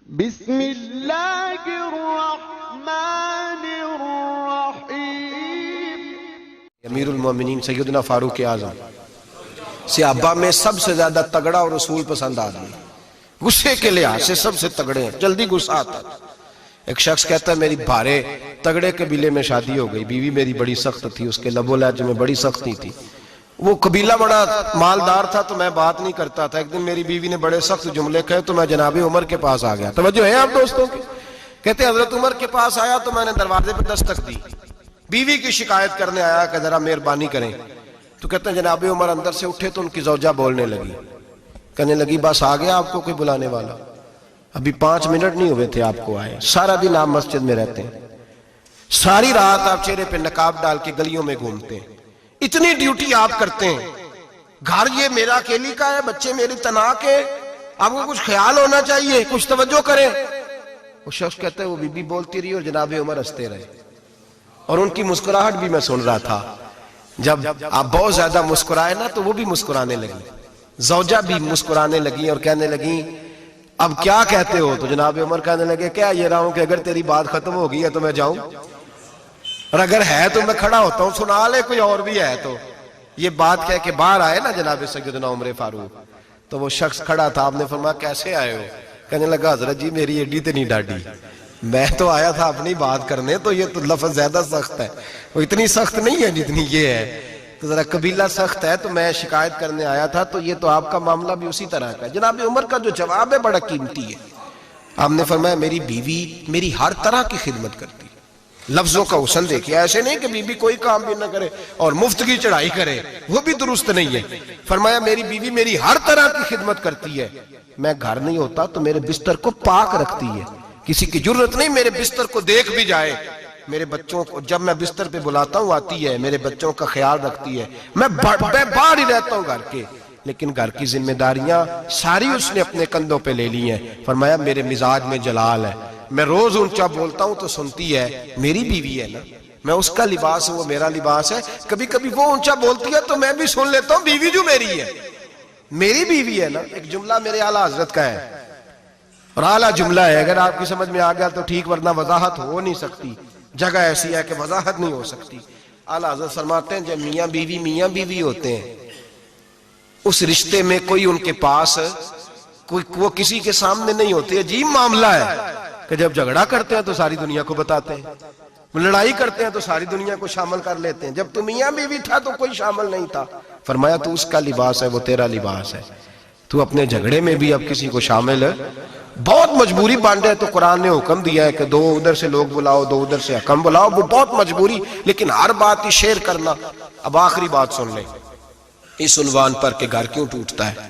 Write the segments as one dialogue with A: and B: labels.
A: بسم اللہ الرحمن الرحیم۔
B: امیر المومنین سیدنا فاروق اعظم صحابہ میں سب سے زیادہ تگڑا اور رسول پسند آدمی، غصے کے لحاظ سے سب سے تگڑے ہیں، جلدی غصہ آتا تھا۔ ایک شخص کہتا ہے میری بھارے تگڑے قبیلے میں شادی ہو گئی، بیوی میری بڑی سخت تھی، اس کے لب و لہجے میں بڑی سختی تھی، وہ قبیلہ بڑا مالدار تھا تو میں بات نہیں کرتا تھا۔ ایک دن میری بیوی نے بڑے سخت جملے کہے تو میں جناب عمر کے پاس آ گیا۔ توجہ ہے آپ دوستوں کی؟ کہتے ہیں حضرت عمر کے پاس آیا تو میں نے دروازے پہ دستک دی، بیوی کی شکایت کرنے آیا کہ ذرا مہربانی کریں۔ تو کہتے ہیں جناب عمر اندر سے اٹھے تو ان کی زوجہ بولنے لگی، کہنے لگی بس آ گیا آپ کو کوئی بلانے والا؟ ابھی 5 منٹ نہیں ہوئے تھے آپ کو آئے، سارا دن آپ مسجد میں رہتے ہیں، ساری رات آپ چہرے پہ نقاب ڈال کے گلیوں میں گھومتے ہیں، اتنی ڈیوٹی آپ کرتے ہیں، گھر یہ میرا اکیلی کا ہے، بچے میری تنہا کے، آپ کو کچھ خیال ہونا چاہیے، کچھ توجہ کریں۔ وہ شخص کہتا ہے وہ بی بی بولتی رہی اور جناب عمر ہنستے رہے، اور ان کی مسکراہٹ بھی میں سن رہا تھا۔ جب آپ بہت زیادہ مسکرائے نا تو وہ بھی مسکرانے لگی، زوجہ بھی مسکرانے لگی اور کہنے لگی اب کیا کہتے ہو؟ تو جناب عمر کہنے لگے کیا یہ رہا ہوں کہ اگر تیری بات ختم ہو گئی ہے تو میں جاؤں، اور اگر ہے تو میں کھڑا ہوتا ہوں، سنا لے کوئی اور بھی ہے تو۔ یہ بات کہہ کے باہر آئے نا جناب سیدنا عمر فاروق، تو وہ شخص کھڑا تھا، آپ نے فرمایا کیسے آئے ہو؟ کہنے لگا حضرت جی میری ایڈی تے نہیں ڈاڈی، میں تو آیا تھا اپنی بات کرنے، تو یہ تو لفظ زیادہ سخت ہے، وہ اتنی سخت نہیں ہے جتنی یہ ہے، تو ذرا قبیلہ سخت ہے تو میں شکایت کرنے آیا تھا، تو یہ تو آپ کا معاملہ بھی اسی طرح کا ہے۔ جناب عمر کا جو جواب ہے بڑا قیمتی ہے۔ آپ نے فرمایا میری بیوی میری ہر طرح کی خدمت کرتی، لفظوں کا حسن دیکھیں، ایسے نہیں کہ بیوی کوئی کام بھی نہ کرے اور مفت کی چڑھائی کرے، وہ بھی درست نہیں ہے۔ فرمایا میری بیوی میری ہر طرح کی خدمت کرتی ہے، میں گھر نہیں ہوتا تو میرے بستر کو پاک رکھتی ہے، کسی کی جرت نہیں میرے بستر کو دیکھ بھی جائے، میرے بچوں کو جب میں بستر پہ بلاتا ہوں آتی ہے، میرے بچوں کا خیال رکھتی ہے، میں باہر ہی رہتا ہوں گھر کے، لیکن گھر کی ذمہ داریاں ساری اس نے اپنے کندھوں پہ لے لی ہیں۔ فرمایا میرے مزاج میں جلال ہے، میں روز اونچا بولتا ہوں تو سنتی ہے، میری بیوی ہے نا، میں اس کا لباس ہوں وہ میرا لباس ہے، کبھی کبھی وہ اونچا بولتی ہے تو میں بھی سن لیتا ہوں، بیوی جو میری ہے میری بیوی ہے نا۔ ایک جملہ میرے اعلیٰ حضرت کا ہے، اور اعلیٰ جملہ ہے، اگر آپ کی سمجھ میں آ گیا تو ٹھیک، ورنہ وضاحت ہو نہیں سکتی، جگہ ایسی ہے کہ وضاحت نہیں ہو سکتی۔ اعلیٰ حضرت فرماتے ہیں جب میاں بیوی ہوتے ہیں، اس رشتے میں کوئی ان کے پاس وہ کسی کے سامنے نہیں ہوتے، عجیب معاملہ ہے کہ جب جھگڑا کرتے ہیں تو ساری دنیا کو بتاتے ہیں، لڑائی کرتے ہیں تو ساری دنیا کو شامل کر لیتے ہیں، جب تو میاں بیوی تھا تو کوئی شامل نہیں تھا۔ فرمایا تو اس کا لباس ہے وہ تیرا لباس ہے، تو اپنے جھگڑے میں بھی اب کسی کو شامل ہے، بہت مجبوری بانٹے تو قرآن نے حکم دیا ہے کہ 2 ادھر سے لوگ بلاؤ 2 ادھر سے حکم بلاؤ، وہ بہت مجبوری، لیکن ہر بات ہی شیئر کرنا۔ اب آخری بات سن لیں اس عنوان پر کہ گھر کیوں ٹوٹتا ہے۔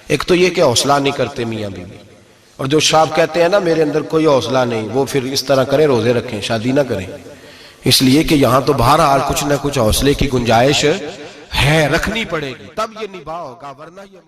B: ایک تو یہ کہ حوصلہ نہیں کرتے میاں بیوی، اور جو شاب کہتے ہیں نا میرے اندر کوئی حوصلہ نہیں، وہ پھر اس طرح کریں روزے رکھیں شادی نہ کریں، اس لیے کہ یہاں تو بہرحال کچھ نہ کچھ حوصلے کی گنجائش ہے، رکھنی پڑے گی، تب یہ نباہ ہوگا، ورنہ یہ